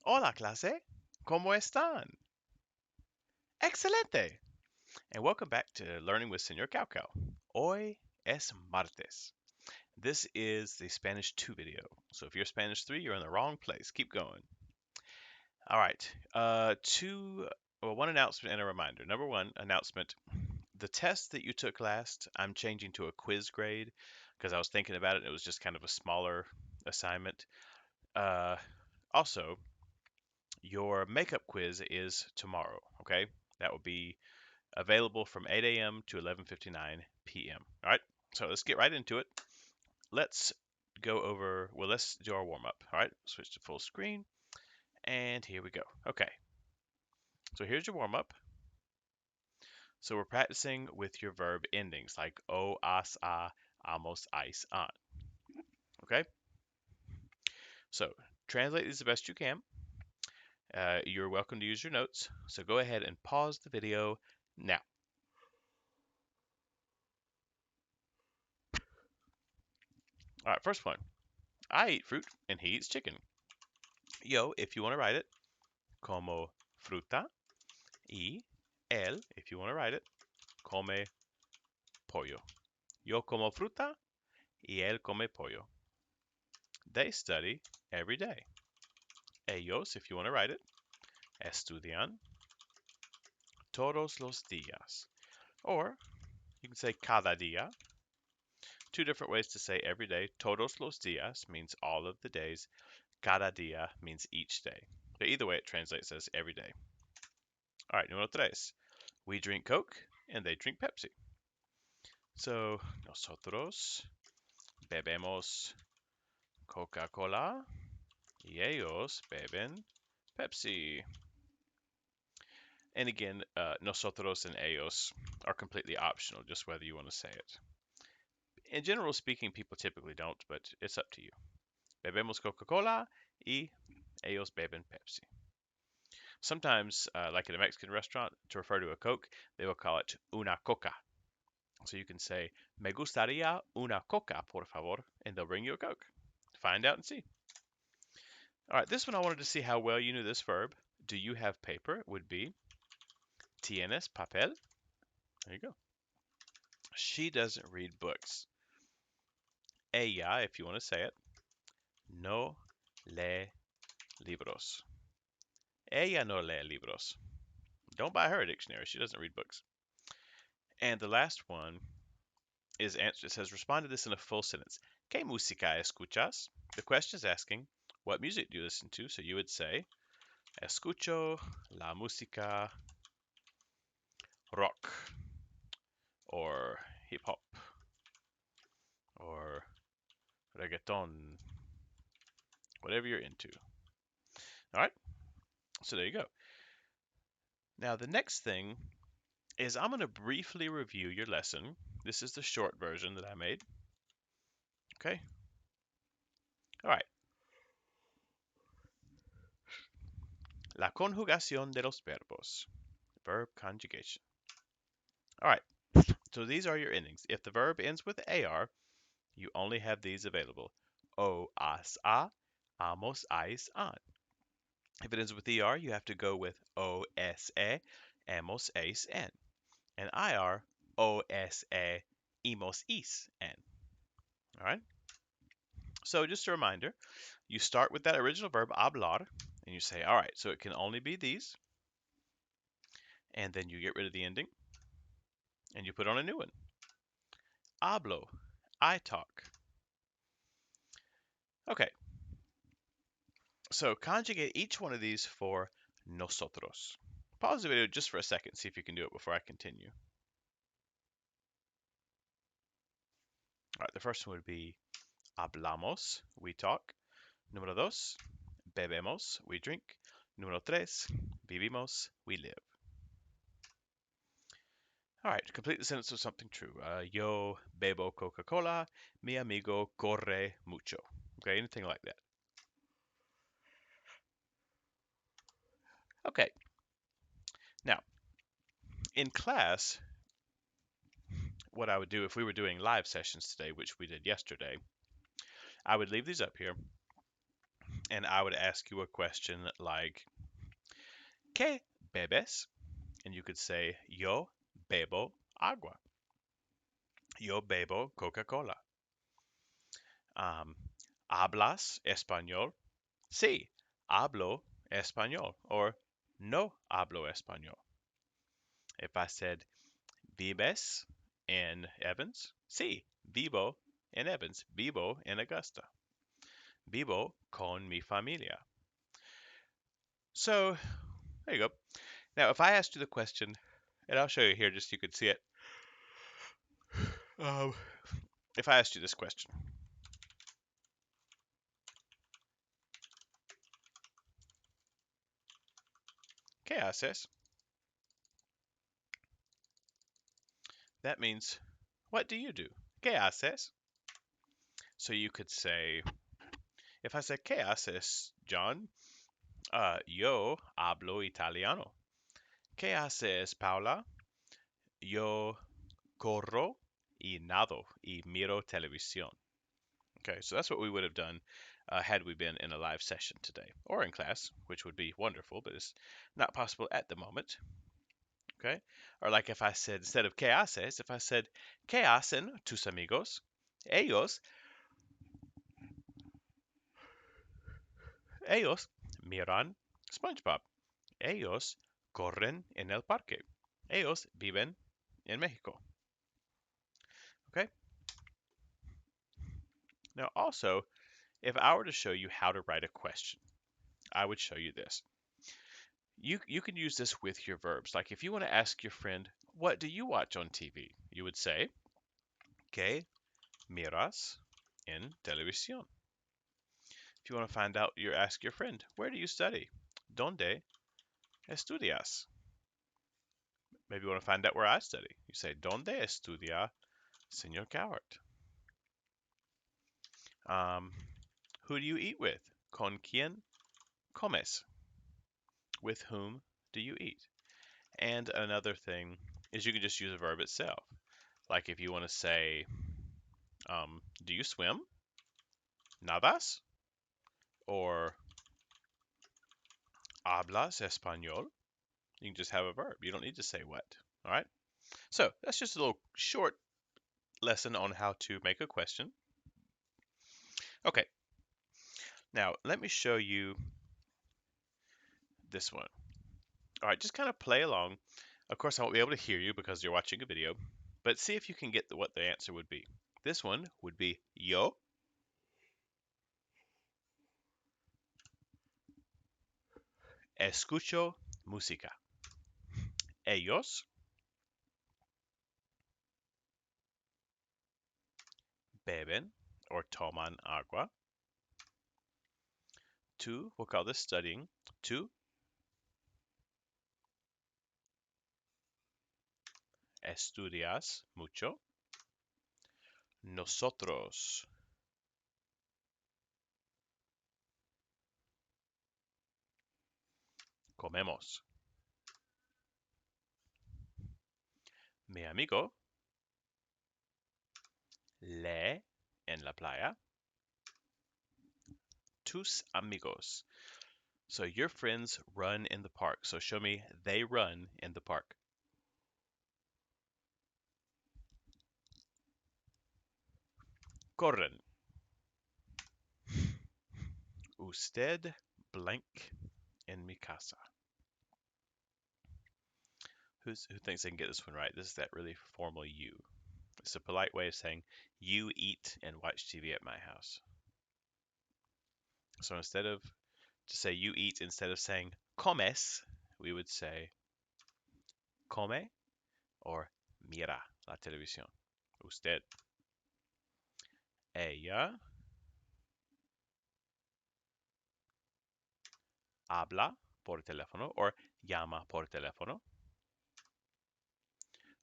Hola, clase. ¿Cómo están? Excelente. And welcome back to Learning with Señor Cao Cao. Hoy es martes. This is the Spanish 2 video. So if you're Spanish 3, you're in the wrong place. Keep going. All right. One announcement and a reminder. Number one announcement. The test that you took last, I'm changing to a quiz grade because I was thinking about it and it was just kind of a smaller assignment. Uh, Also, your makeup quiz is tomorrow, okay? That will be available from 8 a.m. to 11:59 p.m. All right, so let's get right into it. Let's let's do our warm up. All right, switch to full screen, and here we go. Okay, so here's your warm up. So we're practicing with your verb endings like o, as, a, amos, ais, an. Okay, so translate these the best you can. You're welcome to use your notes. So go ahead and pause the video now. All right, first one. I eat fruit and he eats chicken. Yo, if you want to write it, como fruta. Y él, if you want to write it, come pollo. Yo como fruta y él come pollo. They study every day. Ellos, if you want to write it, estudian todos los días. Or you can say cada día. Two different ways to say every day. Todos los días means all of the days. Cada día means each day. But either way, it translates as every day. All right, número tres. We drink Coke and they drink Pepsi. So, nosotros bebemos Coca-Cola y ellos beben Pepsi. And again, nosotros and ellos are completely optional, just whether you want to say it. In general speaking, people typically don't, but it's up to you. Bebemos Coca-Cola y ellos beben Pepsi. Sometimes, like in a Mexican restaurant, to refer to a Coke, they will call it una coca. So you can say, me gustaría una coca, por favor, and they'll bring you a Coke. Find out and see. All right, this one I wanted to see how well you knew this verb. Do you have paper? Would be tienes papel? There you go. She doesn't read books. Ella, if you want to say it, no lee libros. Ella no lee libros. Don't buy her a dictionary. She doesn't read books. And the last one is answer. It says respond to this in a full sentence. ¿Qué música escuchas? The question is asking, what music do you listen to? So you would say, escucho la música rock or hip hop or reggaeton, whatever you're into. All right, so there you go. Now, the next thing is I'm going to briefly review your lesson. This is the short version that I made. Okay. All right. La conjugación de los verbos. Verb conjugation. All right. So these are your endings. If the verb ends with AR, you only have these available. O, as, a, amos, ais, an. If it ends with ER, you have to go with O, S, E, amos, ais, en. And IR, O, S, E, imos, is, en. All right? So just a reminder, you start with that original verb, hablar, and you say, all right, so it can only be these. And then you get rid of the ending, and you put on a new one. Hablo, I talk. Okay, so conjugate each one of these for nosotros. Pause the video just for a second, see if you can do it before I continue. All right, the first one would be hablamos, we talk. Número dos, bebemos, we drink. Número tres, vivimos, we live. All right, complete the sentence with something true. Yo bebo Coca-Cola, mi amigo corre mucho. Okay, anything like that. Okay. Now, in class, what I would do if we were doing live sessions today, which we did yesterday, I would leave these up here and I would ask you a question like, ¿Qué bebes? And you could say, Yo bebo agua. Yo bebo Coca-Cola. ¿Hablas español? Sí, hablo español. Or no hablo español. If I said, ¿Vives in Evans? Sí, vivo en Evans. Vivo en Augusta. Vivo con mi familia. So, there you go. Now, if I asked you the question, and I'll show you here just so you could see it. Um, if I asked you this question, ¿Qué haces? That means, what do you do? ¿Qué haces? So you could say, if I said, ¿Qué haces, John? Yo hablo italiano. ¿Qué haces, Paula? Yo corro y nado y miro televisión. Okay, so that's what we would have done had we been in a live session today or in class, which would be wonderful, but it's not possible at the moment. Okay, or like if I said, instead of ¿Qué haces? If I said, ¿Qué hacen tus amigos? Ellos miran SpongeBob. Ellos corren en el parque. Ellos viven en México. Okay. Now, also, if I were to show you how to write a question, I would show you this. You can use this with your verbs. Like if you want to ask your friend, what do you watch on TV? You would say, ¿Qué miras en televisión? If you want to find out, you ask your friend, where do you study? ¿Dónde estudias? Maybe you want to find out where I study. You say, ¿Dónde estudia Señor Cowart? Who do you eat with? ¿Con quién comes? With whom do you eat? And another thing is you can just use a verb itself. Like if you want to say, do you swim? ¿Nadas? Or ¿hablas español? You can just have a verb. You don't need to say what. All right? So that's just a little short lesson on how to make a question. Okay. Now let me show you this one. All right, just kind of play along. Of course, I won't be able to hear you because you're watching a video, but see if you can get what the answer would be. This one would be yo escucho música. Ellos beben or toman agua. Tú, we'll call this studying. Tú estudias mucho. Nosotros comemos. Mi amigo lee en la playa. Tus amigos. So your friends run in the park. So show me they run in the park. Corren. Usted blank en mi casa. Who thinks they can get this one right? This is that really formal you. It's a polite way of saying you eat and watch TV at my house. So instead of to say you eat, instead of saying comes, we would say come or mira la televisión. Usted. Ella habla por teléfono or llama por teléfono.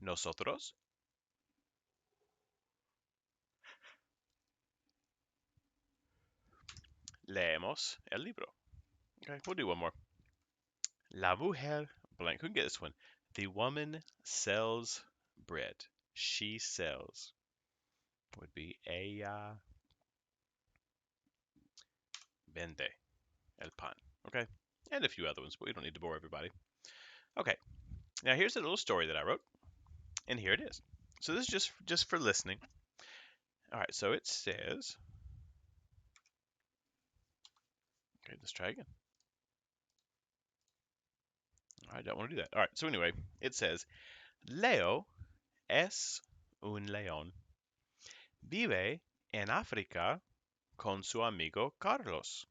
Nosotros leemos el libro. Okay, we'll do one more. La mujer blank. Who can get this one? The woman sells bread. She sells. Would be ella vende. el pan. Okay, and a few other ones, but we don't need to bore everybody. Okay, now here's a little story that I wrote, and here it is. So this is just for listening. All right, so it says. Okay, let's try again. I don't want to do that. All right, so anyway, it says Leo es un león. Vive en África con su amigo Carlos.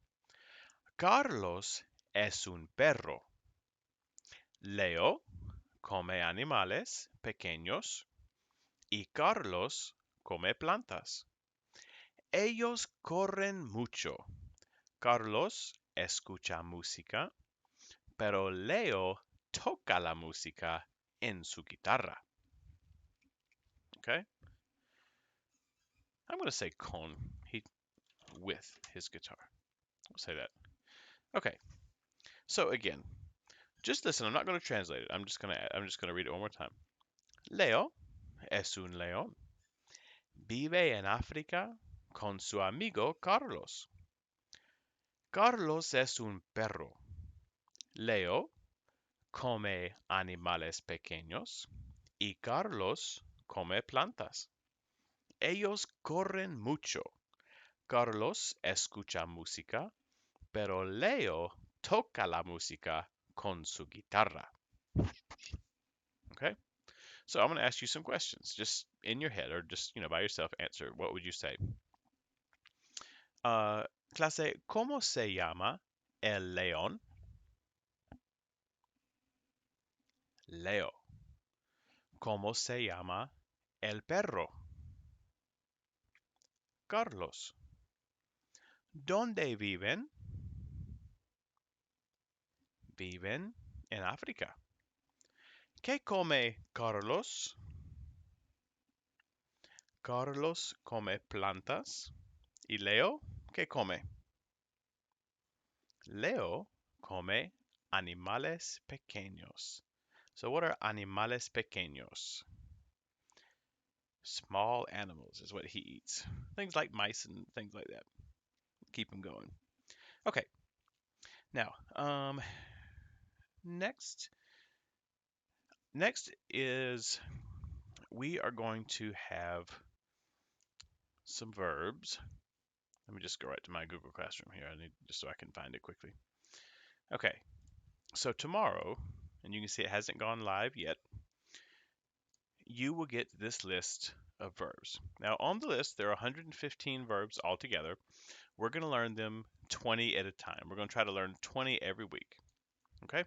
Carlos es un perro. Leo come animales pequeños y Carlos come plantas. Ellos corren mucho. Carlos escucha música, pero Leo toca la música en su guitarra. Okay? I'm going to say con, he with his guitar. We'll say that. Okay. So again, just listen. I'm not going to translate it. I'm just going to read it one more time. Leo es un león. Vive en África con su amigo Carlos. Carlos es un perro. Leo come animales pequeños y Carlos come plantas. Ellos corren mucho. Carlos escucha música, pero Leo toca la música con su guitarra. Okay? So I'm going to ask you some questions, just in your head or just, by yourself. Answer. What would you say? Clase, ¿cómo se llama el león? Leo. ¿Cómo se llama el perro? Carlos. ¿Dónde viven? Viven en África. ¿Qué come Carlos? Carlos come plantas. ¿Y Leo? ¿Qué come? Leo come animales pequeños. So what are animales pequeños? Small animals is what he eats. Things like mice and things like that. Keep him going. Okay. Now, next is we are going to have some verbs. Let me just go right to my Google Classroom here. I need just so I can find it quickly. Okay. So tomorrow, and you can see it hasn't gone live yet, you will get this list of verbs. Now, on the list, there are 115 verbs altogether. We're going to learn them 20 at a time. We're going to try to learn 20 every week. Okay?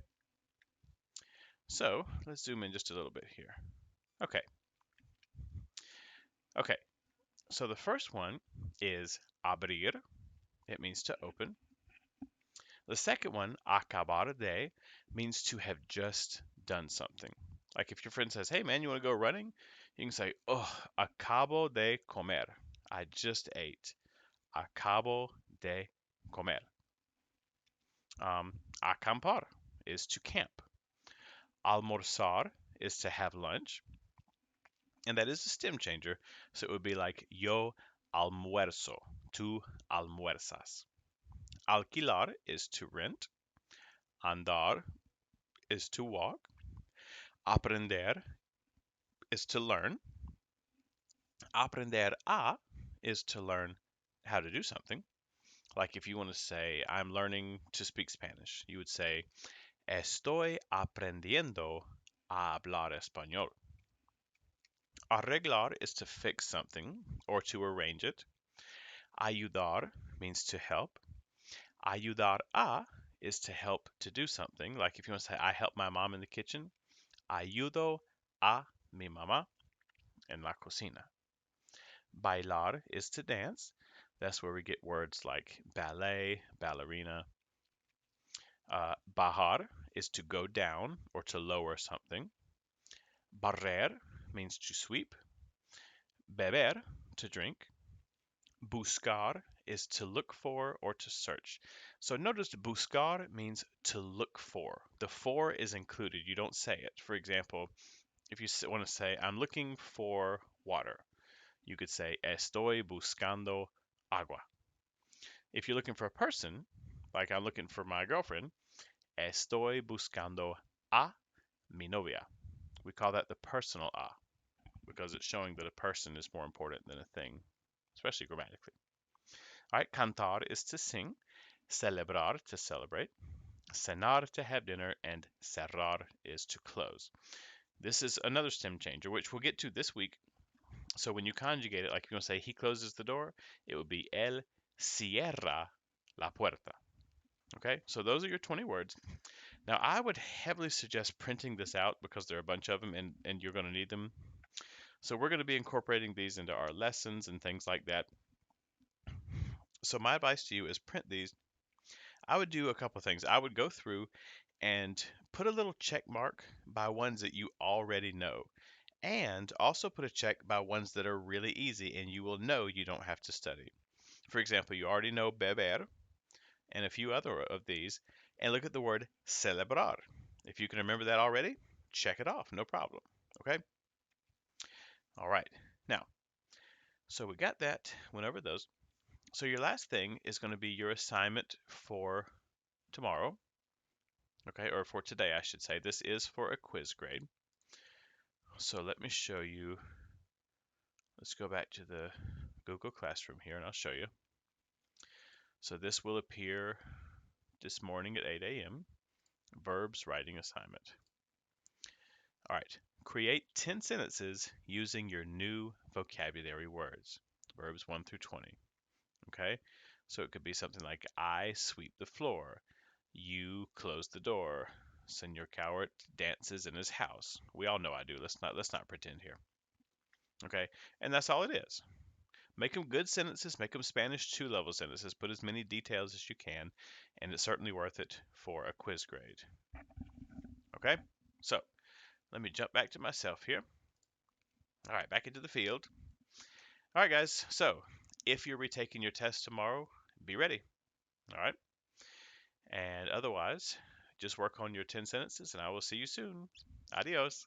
So, let's zoom in just a little bit here. Okay. Okay. So, the first one is abrir. It means to open. The second one, acabar de, means to have just done something. Like if your friend says, hey man, you want to go running? You can say, oh, acabo de comer. I just ate. Acabo de comer. Acampar is to camp. Almorzar is to have lunch. And that is a stem changer. So it would be like yo almuerzo. Tú almuerzas. Alquilar is to rent. Andar is to walk. Aprender is to learn. Aprender a is to learn how to do something. Like if you want to say, I'm learning to speak Spanish, you would say, Estoy aprendiendo a hablar español. Arreglar is to fix something or to arrange it. Ayudar means to help. Ayudar a is to help to do something. Like if you want to say, I help my mom in the kitchen, ayudo a mi mamá en la cocina. Bailar is to dance. That's where we get words like ballet, ballerina. Bajar is to go down or to lower something. Barrer means to sweep. Beber, to drink. Buscar is to look for or to search. So notice buscar means to look for. The for is included. You don't say it. For example, if you want to say, I'm looking for water, you could say, estoy buscando agua. If you're looking for a person, Like I'm looking for my girlfriend. Estoy buscando a mi novia. We call that the personal a because it's showing that a person is more important than a thing, especially grammatically. All right, cantar is to sing, celebrar to celebrate, cenar to have dinner, and cerrar is to close. This is another stem changer, which we'll get to this week. So when you conjugate it, like if you want to say he closes the door, it would be él cierra la puerta. Okay, so those are your 20 words. Now I would heavily suggest printing this out because there are a bunch of them and you're going to need them. So we're going to be incorporating these into our lessons and things like that. So my advice to you is print these. I would do a couple things. I would go through and put a little check mark by ones that you already know. And also put a check by ones that are really easy and you will know you don't have to study. For example, you already know beber and a few other of these, and look at the word celebrar. If you can remember that already, check it off, no problem. Okay? All right. Now, so we got that, went over those. So your last thing is going to be your assignment for tomorrow, okay, or for today, I should say. This is for a quiz grade. So let me show you. Let's go back to the Google Classroom here, and I'll show you. So this will appear this morning at 8 a.m. Verbs writing assignment. All right. Create 10 sentences using your new vocabulary words, verbs 1 through 20. Okay? So it could be something like I sweep the floor, you close the door, Senor Cowart dances in his house. We all know I do. Let's not pretend here. Okay? And that's all it is. Make them good sentences, make them Spanish 2 level sentences, put as many details as you can, and it's certainly worth it for a quiz grade. Okay? So, let me jump back to myself here. All right, back into the field. All right, guys. So, if you're retaking your test tomorrow, be ready. All right. And otherwise, just work on your 10 sentences, and I will see you soon. Adios.